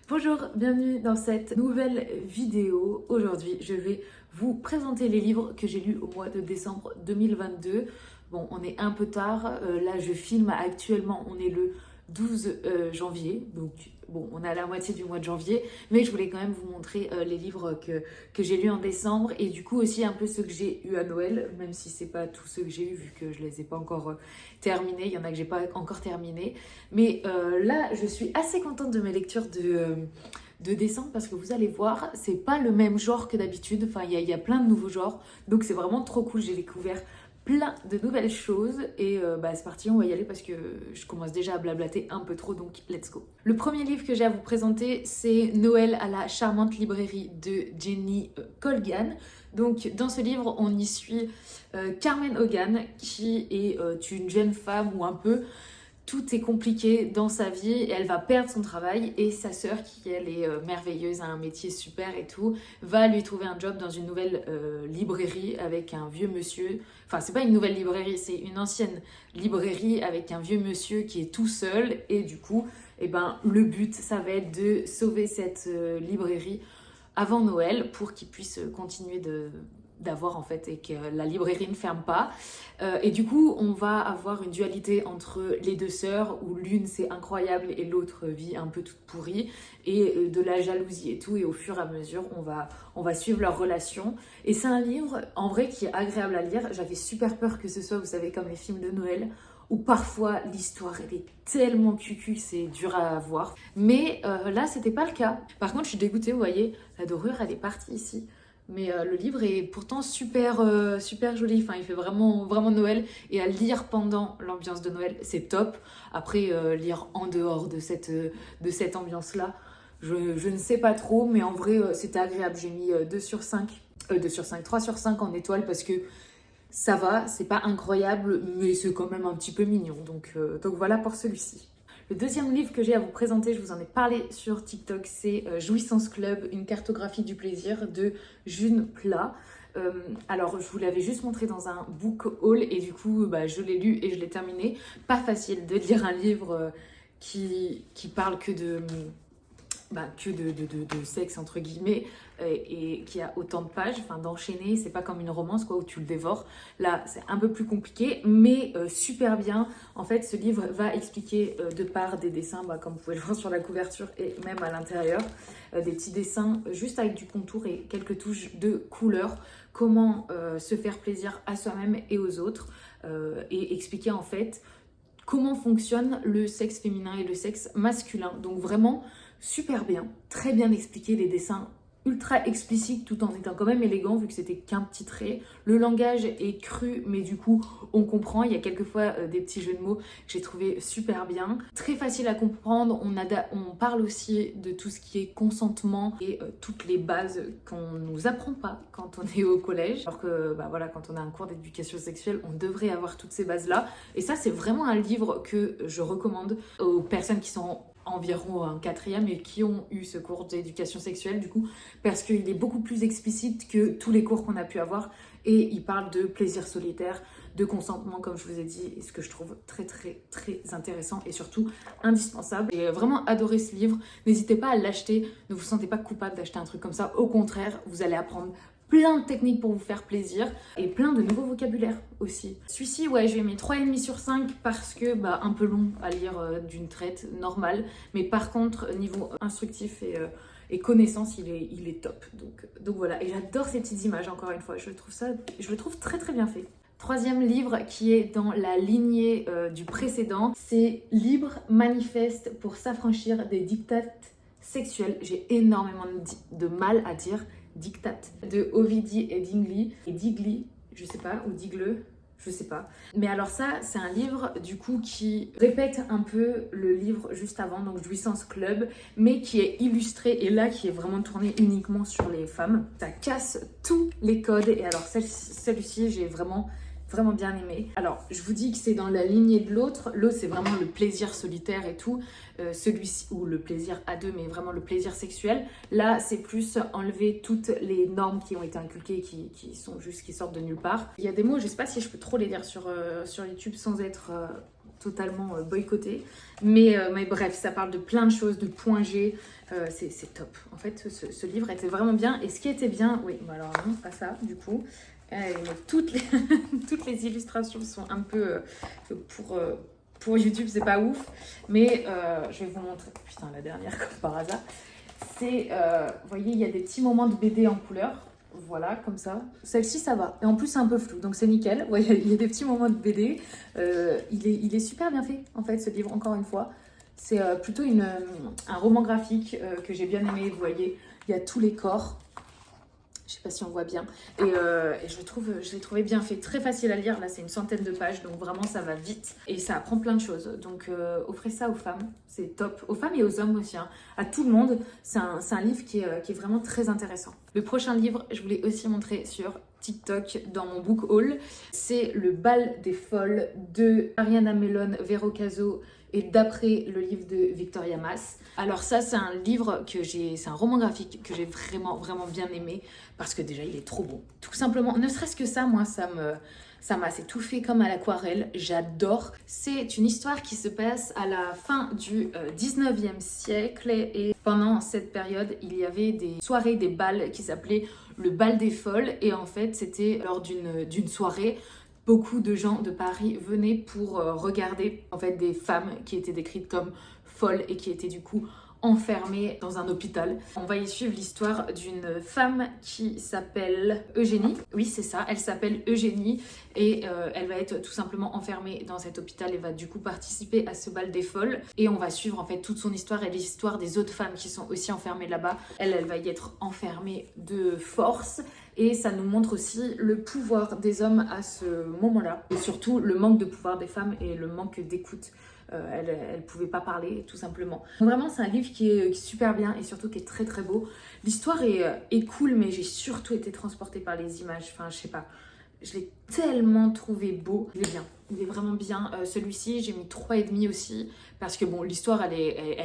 Bonjour, bienvenue dans cette nouvelle vidéo. Aujourd'hui, je vais vous présenter les livres que j'ai lus au mois de décembre 2022. Bon, on est un peu tard. Là, je filme actuellement, on est le 12 janvier. Donc, bon, on est à la moitié du mois de janvier. Mais je voulais quand même vous montrer les livres que j'ai lus en décembre. Et du coup, aussi un peu ceux que j'ai eus à Noël. Même si c'est pas tous ceux que j'ai eus, vu que je les ai pas encore terminés. Il y en a que j'ai pas encore terminés. Mais là, je suis assez contente de mes lectures de décembre parce que vous allez voir, c'est pas le même genre que d'habitude. Enfin, il y a plein de nouveaux genres. Donc, c'est vraiment trop cool. J'ai découvert plein de nouvelles choses et c'est parti, on va y aller parce que je commence déjà à blablater un peu trop, donc let's go. Le premier livre que j'ai à vous présenter, c'est Noël à la charmante librairie de Jenny Colgan. Donc dans ce livre, on y suit Carmen Hogan qui est une jeune femme ou un peu tout est compliqué dans sa vie et elle va perdre son travail et sa sœur qui elle est merveilleuse, a un métier super et tout, va lui trouver un job dans une nouvelle librairie avec un vieux monsieur. Enfin, c'est pas une nouvelle librairie, c'est une ancienne librairie avec un vieux monsieur qui est tout seul et du coup, le but, ça va être de sauver cette librairie avant Noël pour qu'il puisse continuer d'avoir en fait et que la librairie ne ferme pas. Et du coup, on va avoir une dualité entre les deux sœurs où l'une c'est incroyable et l'autre vit un peu toute pourrie et de la jalousie et tout. Et au fur et à mesure, on va suivre leur relation. Et c'est un livre en vrai qui est agréable à lire. J'avais super peur que ce soit, vous savez, comme les films de Noël où parfois l'histoire elle est tellement cucu que c'est dur à voir. Mais là, c'était pas le cas. Par contre, je suis dégoûtée, vous voyez, la dorure elle est partie ici. Mais le livre est pourtant super joli. Enfin, il fait vraiment Noël. Et à lire pendant l'ambiance de Noël, c'est top. Après, lire en dehors de cette ambiance-là, je ne sais pas trop. Mais en vrai, c'était agréable. J'ai mis 2 sur 5. 2 sur 5, 3 sur 5 en étoile parce que ça va. C'est pas incroyable, mais c'est quand même un petit peu mignon. Donc voilà pour celui-ci. Le deuxième livre que j'ai à vous présenter, je vous en ai parlé sur TikTok, c'est Jouissance Club, une cartographie du plaisir de June Plat. Alors, je vous l'avais juste montré dans un book haul et du coup, je l'ai lu et je l'ai terminé. Pas facile de lire un livre qui parle que de sexe entre guillemets et qui a autant de pages, enfin d'enchaîner, c'est pas comme une romance quoi où tu le dévores. Là c'est un peu plus compliqué mais super bien. En fait ce livre va expliquer de par des dessins, comme vous pouvez le voir sur la couverture et même à l'intérieur, des petits dessins juste avec du contour et quelques touches de couleur, comment se faire plaisir à soi-même et aux autres et expliquer en fait comment fonctionne le sexe féminin et le sexe masculin. Donc vraiment super bien, très bien expliqué, les dessins ultra explicites tout en étant quand même élégant vu que c'était qu'un petit trait. Le langage est cru mais du coup on comprend, il y a quelquefois des petits jeux de mots que j'ai trouvé super bien. Très facile à comprendre, on parle aussi de tout ce qui est consentement et toutes les bases qu'on nous apprend pas quand on est au collège. Alors que quand on a un cours d'éducation sexuelle, on devrait avoir toutes ces bases là. Et ça c'est vraiment un livre que je recommande aux personnes qui sont environ un 4e et qui ont eu ce cours d'éducation sexuelle du coup parce qu'il est beaucoup plus explicite que tous les cours qu'on a pu avoir et il parle de plaisir solitaire, de consentement comme je vous ai dit et ce que je trouve très très très intéressant et surtout indispensable. J'ai vraiment adoré ce livre, n'hésitez pas à l'acheter, ne vous sentez pas coupable d'acheter un truc comme ça, au contraire vous allez apprendre plein de techniques pour vous faire plaisir et plein de nouveaux vocabulaires aussi. Celui-ci, ouais, je lui ai mis 3,5 sur 5 parce que un peu long à lire d'une traite, normale. Mais par contre, niveau instructif et connaissance, il est top. Donc voilà, et j'adore ces petites images, encore une fois. Je le trouve très très bien fait. Troisième livre qui est dans la lignée du précédent, c'est Libre manifeste pour s'affranchir des dictates sexuels. J'ai énormément de mal à dire dictat de Ovidi et Digli, je sais pas, ou Digle, je sais pas. Mais alors ça, c'est un livre du coup qui répète un peu le livre juste avant, donc Jouissance Club, mais qui est illustré et là qui est vraiment tourné uniquement sur les femmes. Ça casse tous les codes et alors celui-ci, j'ai vraiment bien aimé. Alors, je vous dis que c'est dans la lignée de l'autre. L'autre, c'est vraiment le plaisir solitaire et tout. Celui-ci, ou le plaisir à deux, mais vraiment le plaisir sexuel. Là, c'est plus enlever toutes les normes qui ont été inculquées, qui sortent de nulle part. Il y a des mots, je sais pas si je peux trop les lire sur YouTube sans être totalement boycotté. Mais bref, ça parle de plein de choses, de points G. C'est top. En fait, ce livre était vraiment bien. Et ce qui était bien, oui, bon alors non, pas ça, du coup. Mais toutes les, toutes les illustrations sont un peu pour YouTube, c'est pas ouf. Mais je vais vous montrer. Putain, la dernière, comme par hasard. C'est, vous voyez, il y a des petits moments de BD en couleur. Voilà, comme ça. Celle-ci, ça va. Et en plus, c'est un peu flou, donc c'est nickel. Ouais, il y a des petits moments de BD. Il est super bien fait, en fait, ce livre, encore une fois. C'est plutôt un roman graphique que j'ai bien aimé. Vous voyez, il y a tous les corps. Je sais pas si on voit bien. Et je l'ai trouvé bien fait, très facile à lire. Là, c'est une centaine de pages, donc vraiment, ça va vite. Et ça apprend plein de choses. Donc, offrez ça aux femmes, c'est top. Aux femmes et aux hommes aussi, hein. À tout le monde. C'est un livre qui est vraiment très intéressant. Le prochain livre, je voulais aussi montrer sur TikTok dans mon book haul. C'est Le bal des folles de Ariana Melon, Vero Caso et d'après le livre de Victoria Mas. Alors ça, c'est un livre c'est un roman graphique que j'ai vraiment bien aimé parce que déjà il est trop beau. Tout simplement, ne serait-ce que ça, moi ça m'a c'est tout fait comme à l'aquarelle, j'adore. C'est une histoire qui se passe à la fin du 19e siècle et pendant cette période, il y avait des soirées, des bals qui s'appelaient le bal des folles et en fait, c'était lors d'une soirée. Beaucoup de gens de Paris venaient pour regarder en fait des femmes qui étaient décrites comme folles et qui étaient du coup enfermée dans un hôpital. On va y suivre l'histoire d'une femme qui s'appelle Eugénie. Oui, c'est ça, elle s'appelle Eugénie et elle va être tout simplement enfermée dans cet hôpital et va du coup participer à ce bal des folles. Et on va suivre en fait toute son histoire et l'histoire des autres femmes qui sont aussi enfermées là-bas. Elle va y être enfermée de force. Et ça nous montre aussi le pouvoir des hommes à ce moment-là. Et surtout le manque de pouvoir des femmes et le manque d'écoute. Elle pouvait pas parler, tout simplement. Vraiment, c'est un livre qui est super bien et surtout qui est très beau. L'histoire est cool, mais j'ai surtout été transportée par les images. Enfin, je sais pas. Je l'ai tellement trouvé beau. Il est bien. Il est vraiment bien. Celui-ci, j'ai mis 3,5 aussi. Parce que bon, l'histoire, elle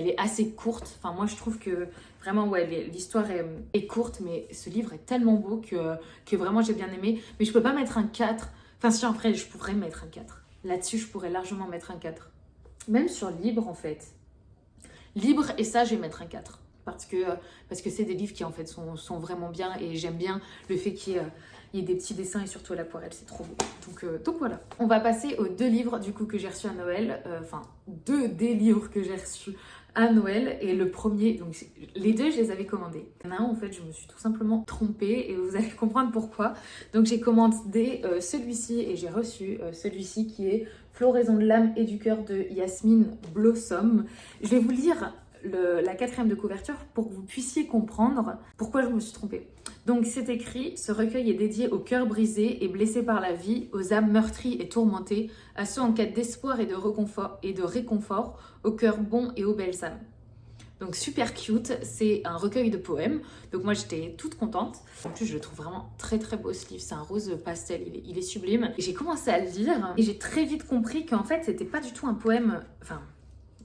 est assez courte. Enfin, moi, je trouve que vraiment, ouais, l'histoire est courte. Mais ce livre est tellement beau que vraiment, j'ai bien aimé. Mais je peux pas mettre un 4. Enfin, si, en vrai, je pourrais mettre un 4. Là-dessus, je pourrais largement mettre un 4. Même sur Libre, en fait. Libre, et ça, je vais mettre un 4. Parce que c'est des livres qui, en fait, sont vraiment bien. Et j'aime bien le fait qu'il y ait des petits dessins et surtout à l'aquarelle, c'est trop beau. Donc voilà. On va passer aux 2 livres, du coup, que j'ai reçus à Noël. Enfin, 2 des livres que j'ai reçus à Noël. Et le premier, donc les 2, je les avais commandés. Il y en a un, en fait, je me suis tout simplement trompée et vous allez comprendre pourquoi. Donc j'ai commandé celui-ci et j'ai reçu celui-ci qui est Floraison de l'âme et du cœur de Yasmine Blossom. Je vais vous lire la 4e de couverture pour que vous puissiez comprendre pourquoi je me suis trompée. Donc c'est écrit: ce recueil est dédié aux cœurs brisés et blessés par la vie, aux âmes meurtries et tourmentées, à ceux en quête d'espoir et de réconfort, aux cœurs bons et aux belles âmes. Donc super cute, c'est un recueil de poèmes. Donc moi j'étais toute contente. En plus je le trouve vraiment très beau ce livre. C'est un rose pastel, il est sublime. Et j'ai commencé à le lire et j'ai très vite compris qu'en fait c'était pas du tout un poème... Enfin,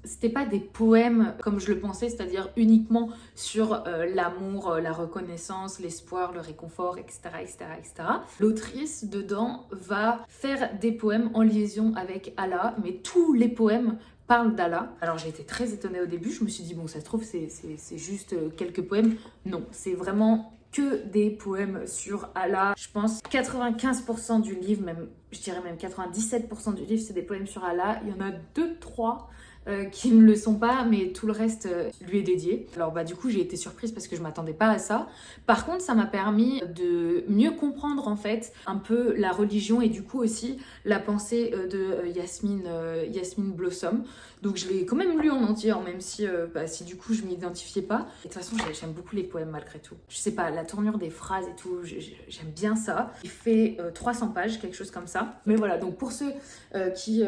c'était pas des poèmes comme je le pensais, c'est-à-dire uniquement sur l'amour, la reconnaissance, l'espoir, le réconfort, etc. L'autrice dedans va faire des poèmes en liaison avec Allah, mais tous les poèmes parlent d'Allah. Alors j'ai été très étonnée au début, je me suis dit bon ça se trouve c'est juste quelques poèmes. Non, c'est vraiment que des poèmes sur Allah. Je pense 95% du livre, même je dirais même 97% du livre c'est des poèmes sur Allah. Il y en a 2-3 qui ne le sont pas, mais tout le reste lui est dédié. Alors bah du coup j'ai été surprise parce que je m'attendais pas à ça. Par contre ça m'a permis de mieux comprendre en fait un peu la religion et du coup aussi la pensée de Yasmine Blossom. Donc je l'ai quand même lu en entier, hein, même si du coup je m'identifiais pas. Et de toute façon j'aime beaucoup les poèmes malgré tout. Je sais pas, la tournure des phrases et tout, j'aime bien ça. Il fait 300 pages, quelque chose comme ça. Mais voilà, donc pour ceux qui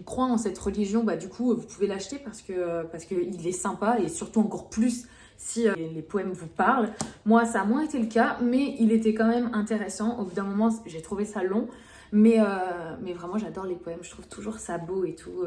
croient en cette religion, bah du coup vous pouvez l'acheter parce que il est sympa et surtout encore plus si les poèmes vous parlent. Moi ça a moins été le cas, mais il était quand même intéressant. Au bout d'un moment j'ai trouvé ça long, mais vraiment j'adore les poèmes, je trouve toujours ça beau et tout,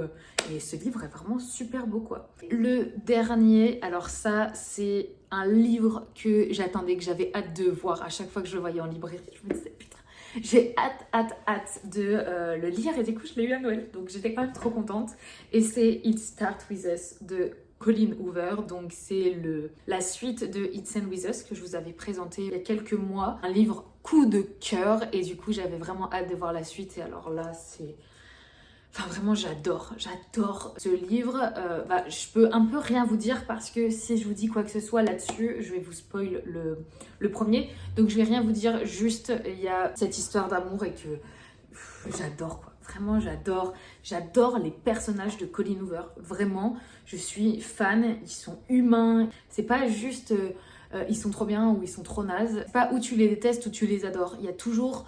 et ce livre est vraiment super beau quoi. Le dernier, alors ça c'est un livre que j'attendais, que j'avais hâte de voir à chaque fois que je le voyais en librairie. Je me disais putain, J'ai hâte de le lire et du coup je l'ai eu à Noël, donc j'étais quand même trop contente. Et c'est It Starts With Us de Colleen Hoover, donc c'est la suite de It Ends With Us que je vous avais présenté il y a quelques mois. Un livre coup de cœur et du coup j'avais vraiment hâte de voir la suite et alors là c'est... Enfin vraiment j'adore ce livre. Je peux un peu rien vous dire parce que si je vous dis quoi que ce soit là-dessus, je vais vous spoil le premier. Donc je vais rien vous dire, juste il y a cette histoire d'amour et que j'adore quoi. Vraiment j'adore les personnages de Colleen Hoover. Vraiment, je suis fan, ils sont humains. C'est pas juste... ils sont trop bien ou ils sont trop nazes. C'est pas où tu les détestes ou tu les adores. Il y a toujours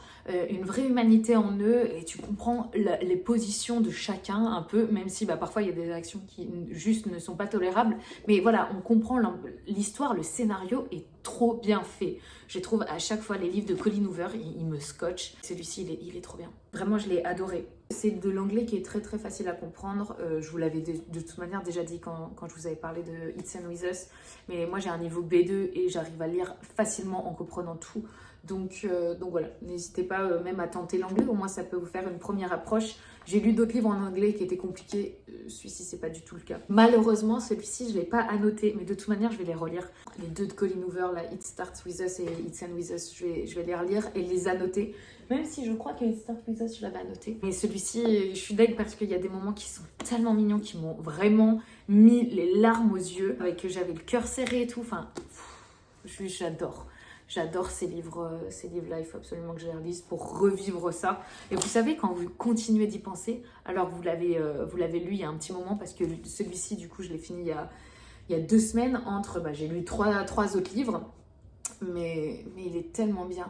une vraie humanité en eux et tu comprends les positions de chacun un peu, même si parfois il y a des actions qui juste ne sont pas tolérables. Mais voilà, on comprend l'histoire, le scénario est trop bien fait. Je trouve à chaque fois les livres de Colleen Hoover, il me scotche. Celui-ci, il est trop bien. Vraiment, je l'ai adoré. C'est de l'anglais qui est très très facile à comprendre. Je vous l'avais de toute manière déjà dit quand je vous avais parlé de It Ends With Us. Mais moi j'ai un niveau B2 et j'arrive à lire facilement en comprenant tout. Donc voilà, n'hésitez pas même à tenter l'anglais, au moins ça peut vous faire une première approche. J'ai lu d'autres livres en anglais qui étaient compliqués, celui-ci c'est pas du tout le cas. Malheureusement celui-ci je l'ai pas annoté, mais de toute manière je vais les relire. Les deux de Colleen Hoover, là, It Starts With Us et It Ends With Us, je vais les relire et les annoter. Même si je crois que It Starts With Us je l'avais annoté. Mais celui-ci, je suis deg parce qu'il y a des moments qui sont tellement mignons, qui m'ont vraiment mis les larmes aux yeux, avec que j'avais le cœur serré et tout, enfin, j'adore. J'adore ces livres-là, il faut absolument que je les relise pour revivre ça. Et vous savez, quand vous continuez d'y penser, alors vous l'avez lu il y a un petit moment, parce que celui-ci, du coup, je l'ai fini il y a 2 semaines, j'ai lu trois autres livres, mais il est tellement bien.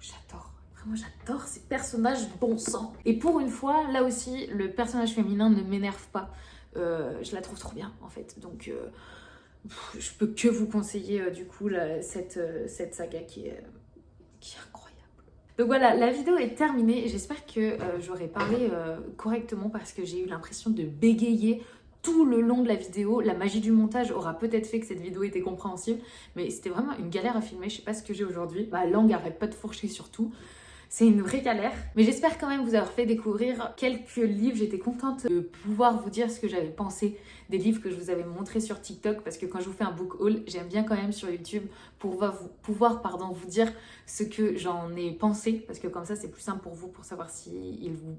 J'adore, vraiment j'adore ces personnages bon sang. Et pour une fois, là aussi, le personnage féminin ne m'énerve pas. Je la trouve trop bien, en fait, donc... je peux que vous conseiller du coup cette saga qui est incroyable. Donc voilà, la vidéo est terminée. J'espère que j'aurai parlé correctement parce que j'ai eu l'impression de bégayer tout le long de la vidéo. La magie du montage aura peut-être fait que cette vidéo était compréhensible, mais c'était vraiment une galère à filmer. Je sais pas ce que j'ai aujourd'hui. Ma langue arrête pas de fourcher surtout. C'est une vraie galère, mais j'espère quand même vous avoir fait découvrir quelques livres. J'étais contente de pouvoir vous dire ce que j'avais pensé des livres que je vous avais montrés sur TikTok, parce que quand je vous fais un book haul, j'aime bien quand même sur YouTube pouvoir vous dire ce que j'en ai pensé, parce que comme ça c'est plus simple pour vous pour savoir si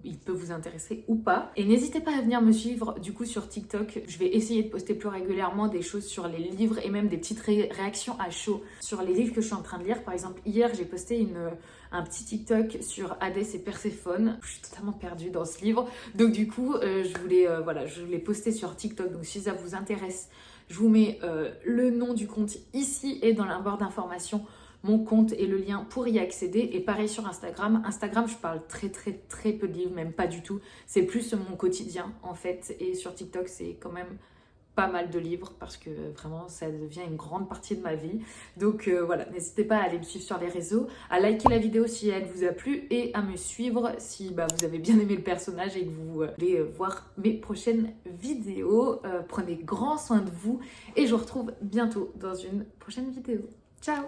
il peut vous intéresser ou pas. Et n'hésitez pas à venir me suivre du coup sur TikTok. Je vais essayer de poster plus régulièrement des choses sur les livres et même des petites réactions à chaud sur les livres que je suis en train de lire. Par exemple, hier j'ai posté un petit TikTok sur Hadès et Perséphone. Je suis totalement perdue dans ce livre. Donc du coup, je voulais poster sur TikTok. Donc si ça vous intéresse, je vous mets le nom du compte ici et dans la barre d'informations, mon compte et le lien pour y accéder. Et pareil sur Instagram. Instagram, je parle très peu de livres, même pas du tout. C'est plus mon quotidien en fait. Et sur TikTok, c'est quand même pas mal de livres parce que vraiment ça devient une grande partie de ma vie. Donc voilà, n'hésitez pas à aller me suivre sur les réseaux, à liker la vidéo si elle vous a plu et à me suivre si vous avez bien aimé le personnage et que vous voulez voir mes prochaines vidéos. Prenez grand soin de vous et je vous retrouve bientôt dans une prochaine vidéo. Ciao!